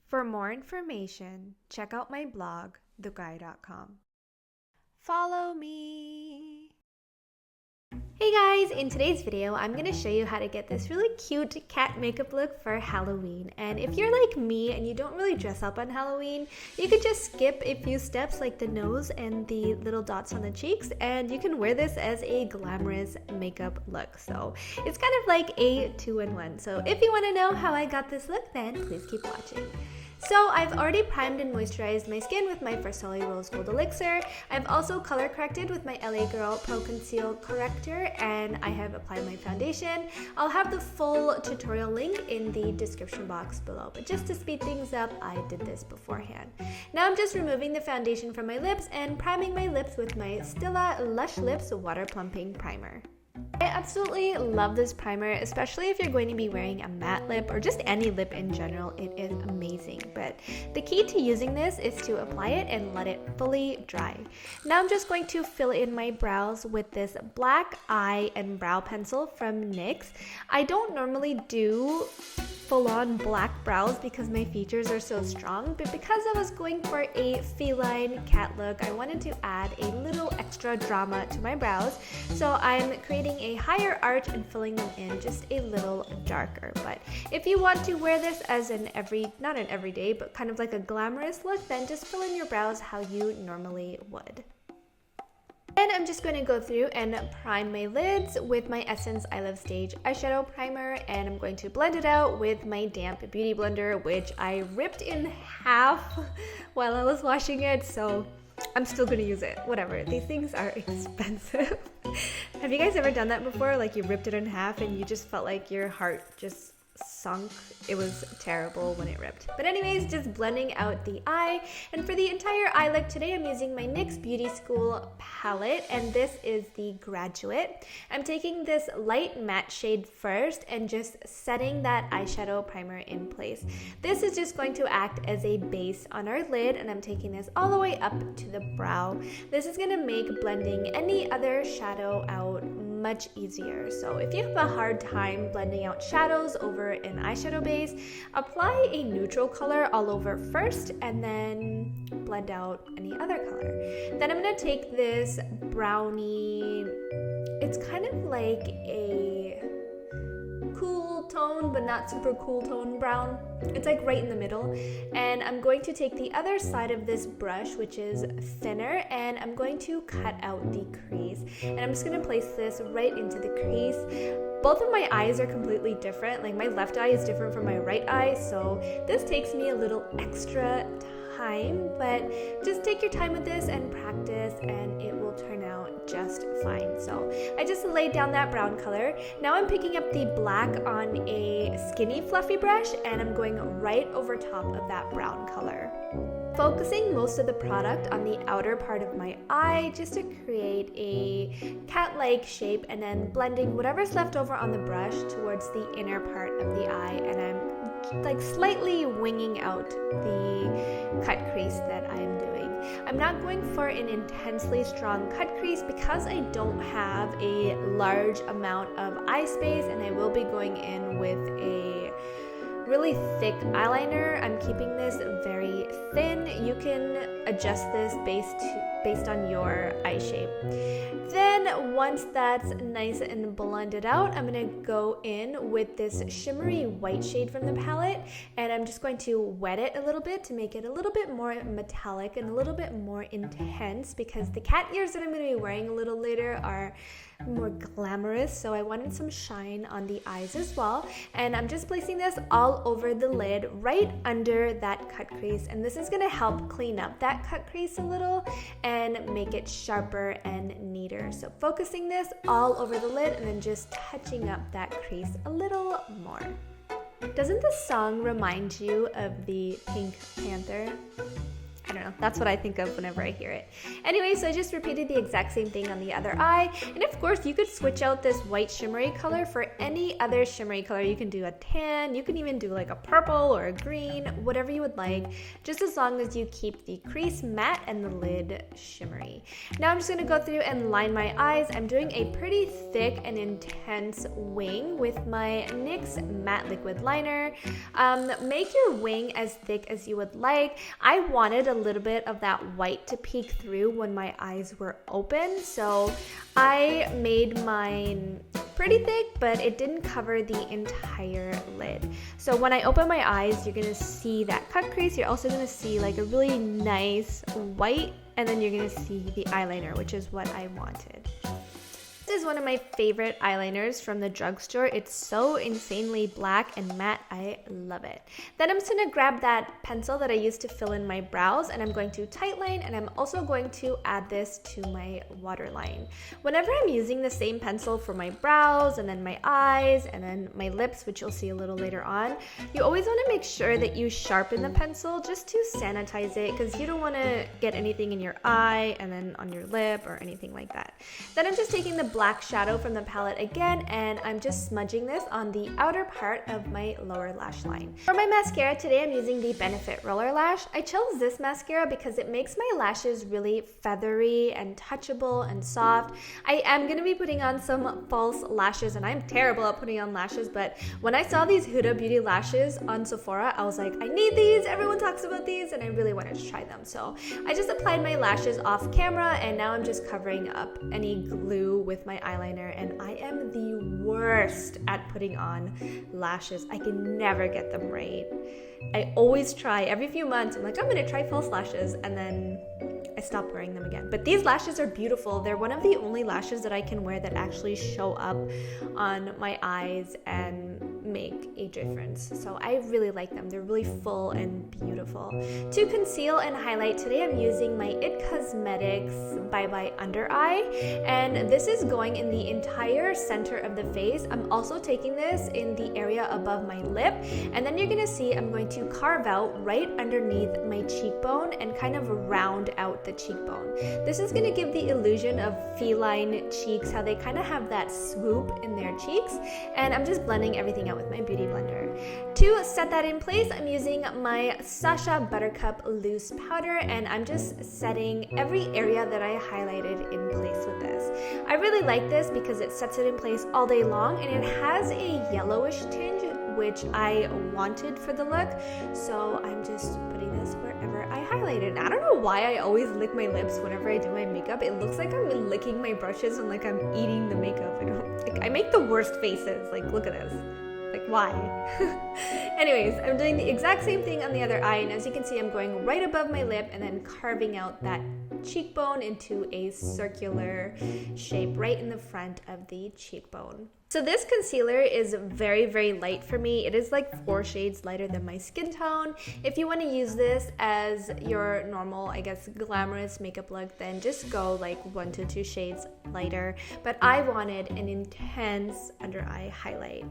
For more information, check out my blog, Dhukai.com. Follow me! Hey guys, in today's video, I'm going to show you how to get this really cute cat makeup look for Halloween. And if you're like me and you don't really dress up on Halloween, you could just skip a few steps like the nose and the little dots on the cheeks, and you can wear this as a glamorous makeup look. So it's kind of like a 2-in-1. So if you want to know how I got this look, then please keep watching. So I've already primed and moisturized my skin with my Farsali Rose Gold Elixir. I've also color corrected with my LA Girl Pro Conceal Corrector, and I have applied my foundation. I'll have the full tutorial link in the description box below, but just to speed things up, I did this beforehand. Now I'm just removing the foundation from my lips and priming my lips with my Stila Lush Lips Water Plumping Primer. I absolutely love this primer, especially if you're going to be wearing a matte lip or just any lip in general. It is amazing, but the key to using this is to apply it and let it fully dry. Now I'm just going to fill in my brows with this black eye and brow pencil from NYX. I don't normally do full-on black brows because my features are so strong, but because I was going for a feline cat look, I wanted to add a little extra drama to my brows, so I'm creating a higher arch and filling them in just a little darker. But if you want to wear this as not an everyday, but kind of like a glamorous look, then just fill in your brows how you normally would. Then I'm just going to go through and prime my lids with my Essence I Love Stage eyeshadow primer, and I'm going to blend it out with my damp beauty blender, which I ripped in half while I was washing it, so I'm still going to use it. Whatever, these things are expensive. Have you guys ever done that before? Like you ripped it in half and you just felt like your heart just sunk? It was terrible when it ripped. But anyways, just blending out the eye. And for the entire eye look today, I'm using my NYX Beauty School palette, and this is the Graduate. I'm taking this light matte shade first and just setting that eyeshadow primer in place. This is just going to act as a base on our lid, and I'm taking this all the way up to the brow. This is going to make blending any other shadow out much easier. So if you have a hard time blending out shadows over an eyeshadow base, apply a neutral color all over first and then blend out any other color. Then I'm going to take this brownie, it's kind of like a cool tone but not super cool tone brown. It's like right in the middle, and I'm going to take the other side of this brush, which is thinner, and I'm going to cut out the crease, and I'm just going to place this right into the crease. Both of my eyes are completely different, like my left eye is different from my right eye, so this takes me a little extra time, but just take your time with this and practice and it will turn out just fine. So I just laid down that brown color. Now I'm picking up the black on a skinny fluffy brush and I'm going right over top of that brown color, focusing most of the product on the outer part of my eye just to create a cat-like shape, and then blending whatever's left over on the brush towards the inner part of the eye, and I'm like slightly winging out the cut crease that I'm doing. I'm not going for an intensely strong cut crease because I don't have a large amount of eye space, and I will be going in with a really thick eyeliner. I'm keeping this very thin. You can adjust this based on your eye shape. Then once that's nice and blended out, I'm going to go in with this shimmery white shade from the palette, and I'm just going to wet it a little bit to make it a little bit more metallic and a little bit more intense, because the cat ears that I'm going to be wearing a little later are more glamorous, so I wanted some shine on the eyes as well. And I'm just placing this all over the lid right under that cut crease, and this is going to help clean up that cut crease a little and make it sharper and neater. So focusing this all over the lid and then just touching up that crease a little more. Doesn't this song remind you of the Pink Panther? I don't know, that's what I think of whenever I hear it. Anyway, so I just repeated the exact same thing on the other eye. And of course, you could switch out this white shimmery color for any other shimmery color. You can do a tan, you can even do like a purple or a green, whatever you would like, just as long as you keep the crease matte and the lid shimmery. Now I'm just gonna go through and line my eyes. I'm doing a pretty thick and intense wing with my NYX matte liquid liner. Make your wing as thick as you would like. I wanted a little bit of that white to peek through when my eyes were open, so I made mine pretty thick, but it didn't cover the entire lid. So when I open my eyes, you're gonna see that cut crease. You're also gonna see like a really nice white, and then you're gonna see the eyeliner, which is what I wanted. This is one of my favorite eyeliners from the drugstore. It's so insanely black and matte. I love it. Then I'm just gonna grab that pencil that I used to fill in my brows, and I'm going to tightline, and I'm also going to add this to my waterline. Whenever I'm using the same pencil for my brows and then my eyes and then my lips, which you'll see a little later on, you always wanna make sure that you sharpen the pencil just to sanitize it, because you don't wanna get anything in your eye and then on your lip or anything like that. Then I'm just taking the black shadow from the palette again, and I'm just smudging this on the outer part of my lower lash line. For my mascara today, I'm using the Benefit Roller Lash. I chose this mascara because it makes my lashes really feathery and touchable and soft. I am going to be putting on some false lashes, and I'm terrible at putting on lashes, but when I saw these Huda Beauty lashes on Sephora, I was like, I need these, everyone talks about these, and I really wanted to try them. So I just applied my lashes off camera, and now I'm just covering up any glue with my eyeliner, and I am the worst at putting on lashes. I can never get them right. I always try. Every few months, I'm like, I'm gonna try false lashes, and then I stop wearing them again. But these lashes are beautiful. They're one of the only lashes that I can wear that actually show up on my eyes and make a difference. So I really like them. They're really full and beautiful. To conceal and highlight, today I'm using my IT Cosmetics Bye Bye Under Eye, and this is going in the entire center of the face. I'm also taking this in the area above my lip, and then you're gonna see I'm going to carve out right underneath my cheekbone and kind of round out the cheekbone. This is gonna give the illusion of feline cheeks, how they kind of have that swoop in their cheeks, and I'm just blending everything out with my beauty blender. To set that in place, I'm using my Sacha Buttercup Loose Powder, and I'm just setting every area that I highlighted in place with this. I really like this because it sets it in place all day long, and it has a yellowish tinge, which I wanted for the look, so I'm just putting this wherever I highlighted. I don't know why I always lick my lips whenever I do my makeup. It looks like I'm licking my brushes and like I'm eating the makeup. I make the worst faces. Like, look at this. Like, why? Anyways, I'm doing the exact same thing on the other eye, and as you can see, I'm going right above my lip and then carving out that cheekbone into a circular shape right in the front of the cheekbone. So this concealer is very, very light for me. It is like 4 shades lighter than my skin tone. If you want to use this as your normal, I guess, glamorous makeup look, then just go like 1 to 2 shades lighter. But I wanted an intense under eye highlight.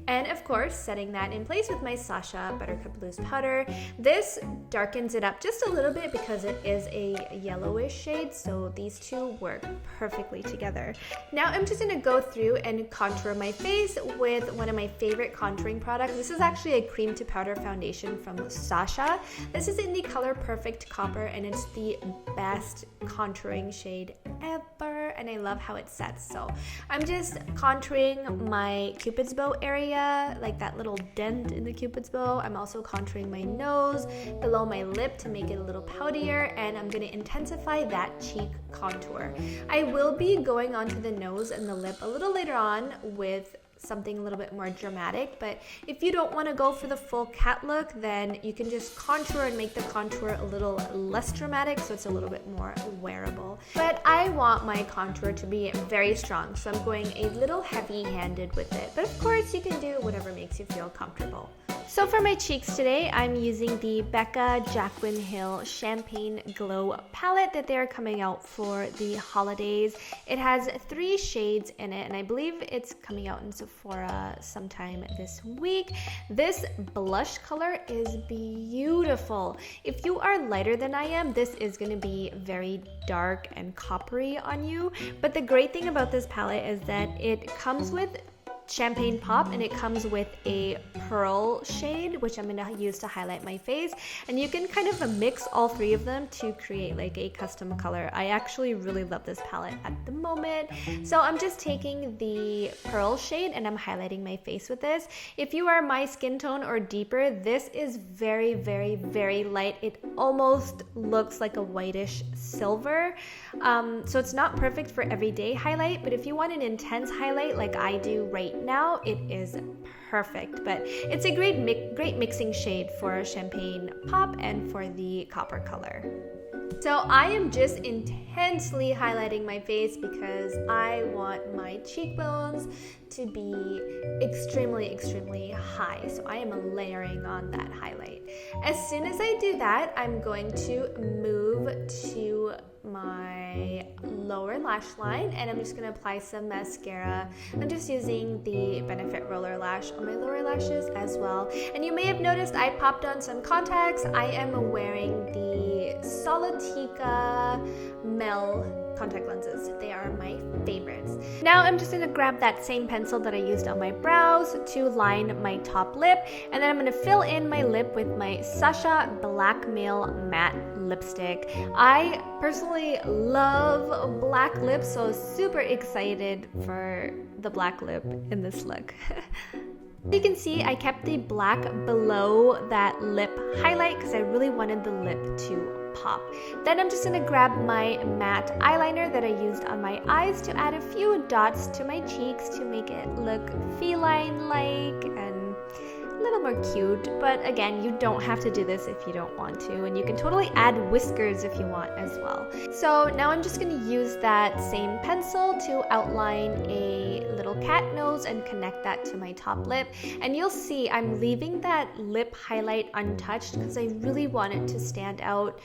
And of course, setting that in place with my Sacha Buttercup Loose Powder. This darkens it up just a little bit because it is a yellowish shade, so these two work perfectly together. Now I'm just going to go through and contour my face with one of my favorite contouring products. This is actually a cream to powder foundation from Sacha. This is in the color Perfect Copper, and it's the best contouring shade ever, and I love how it sets. So I'm just contouring my Cupid's bow area, like that little dent in the Cupid's bow. I'm also contouring my nose, below my lip to make it a little poutier, and I'm going to intensify that cheek contour. I will be going onto the nose and the lip a little later on with something a little bit more dramatic, but if you don't want to go for the full cat look, then you can just contour and make the contour a little less dramatic, so it's a little bit more wearable. But I want my contour to be very strong, so I'm going a little heavy-handed with it, but of course you can do whatever makes you feel comfortable. So for my cheeks today, I'm using the Becca Jaclyn Hill Champagne Glow palette that they're coming out for the holidays. It has 3 shades in it, and I believe it's coming out in Sephora sometime this week. This blush color is beautiful. If you are lighter than I am, this is going to be very dark and coppery on you. But the great thing about this palette is that it comes with champagne pop, and it comes with a pearl shade, which I'm going to use to highlight my face, and you can kind of mix all 3 of them to create like a custom color. I actually really love this palette at the moment. So I'm just taking the pearl shade and I'm highlighting my face with this. If you are my skin tone or deeper, this is very, very, very light. It almost looks like a whitish silver. So it's not perfect for everyday highlight, but if you want an intense highlight like I do right now, it is perfect. But it's a great mixing shade for champagne pop and for the copper color. So I am just intensely highlighting my face because I want my cheekbones to be extremely, extremely high. So I am layering on that highlight. As soon as I do that, I'm going to move to my lower lash line, and I'm just going to apply some mascara. I'm just using the Benefit Roller Lash on my lower lashes as well. And you may have noticed I popped on some contacts. I am wearing the Solotica Mel contact lenses. They are my favorites. Now I'm just going to grab that same pencil that I used on my brows to line my top lip, and then I'm going to fill in my lip with my Sasha Blackmail Matte Lipstick. I personally love black lips, so super excited for the black lip in this look. You can see I kept the black below that lip highlight because I really wanted the lip to pop. Then I'm just going to grab my matte eyeliner that I used on my eyes to add a few dots to my cheeks to make it look feline-like and a little more cute. But again, you don't have to do this if you don't want to, and you can totally add whiskers if you want as well. So now I'm just going to use that same pencil to outline a little cat nose and connect that to my top lip. And you'll see I'm leaving that lip highlight untouched because I really want it to stand out.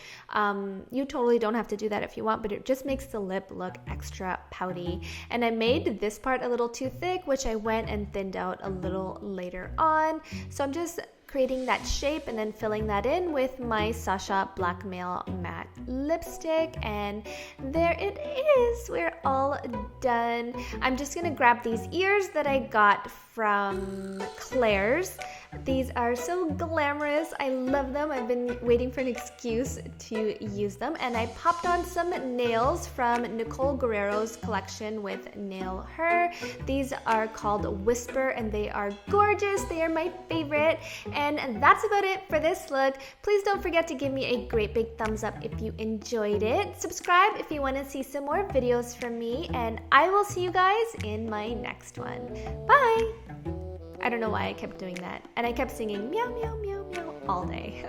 You totally don't have to do that if you want, but it just makes the lip look extra pouty. And I made this part a little too thick, which I went and thinned out a little later on. So I'm just creating that shape and then filling that in with my Sasha Blackmail Matte Lipstick, and there it is. We're all done. I'm just gonna grab these ears that I got from Claire's. These are so glamorous. I love them. I've been waiting for an excuse to use them. And I popped on some nails from Nicole Guerriero's collection with Nailhur. These are called Whisper, and they are gorgeous. They are my favorite. And that's about it for this look. Please don't forget to give me a great big thumbs up if you enjoyed it. Subscribe if you want to see some more videos from me, and I will see you guys in my next one. Bye! I don't know why I kept doing that. And I kept singing meow, meow, meow, meow all day.